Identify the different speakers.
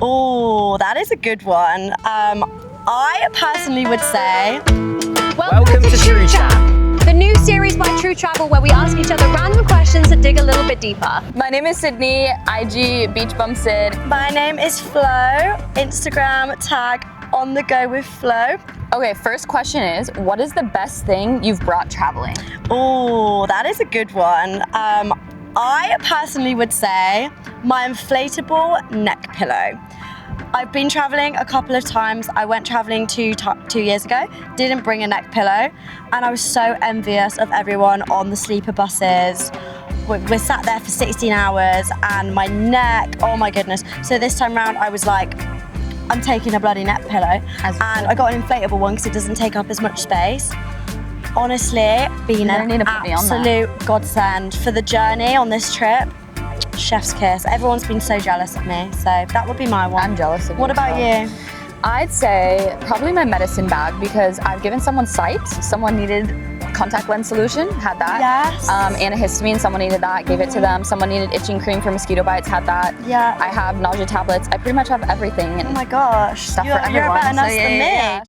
Speaker 1: Oh, that is a good one. I personally would say...
Speaker 2: Welcome to TruChat,
Speaker 3: the new series by True Travel where we ask each other random questions that dig a little bit deeper.
Speaker 4: My name is Sydney, IG Beach Bum Sid.
Speaker 1: My name is Flo, Instagram tag on the go with Flo.
Speaker 4: Okay, first question is, what is the best thing you've brought traveling?
Speaker 1: Oh, that is a good one. I personally would say my inflatable neck pillow. I've been traveling a couple of times. I went traveling 2 years ago, didn't bring a neck pillow, and I was so envious of everyone on the sleeper buses. We're sat there for 16 hours and my neck, oh my goodness. So this time round I was like, I'm taking a bloody neck pillow, and I got an inflatable one because it doesn't take up as much space. Honestly, been an absolute godsend for the journey on this trip. Chef's kiss. Everyone's been so jealous of me, so that would be my one.
Speaker 4: I'm jealous of you.
Speaker 1: What about you?
Speaker 4: I'd say probably my medicine bag because I've given someone sight. Someone needed contact lens solution, had that.
Speaker 1: Yes.
Speaker 4: Antihistamine, someone needed that, gave it to them. Someone needed itching cream for mosquito bites, had that.
Speaker 1: Yeah.
Speaker 4: I have nausea tablets. I pretty much have everything. And
Speaker 1: oh my gosh,
Speaker 4: stuff
Speaker 1: you're
Speaker 4: for everyone.
Speaker 1: a better nurse than me.
Speaker 4: Yeah.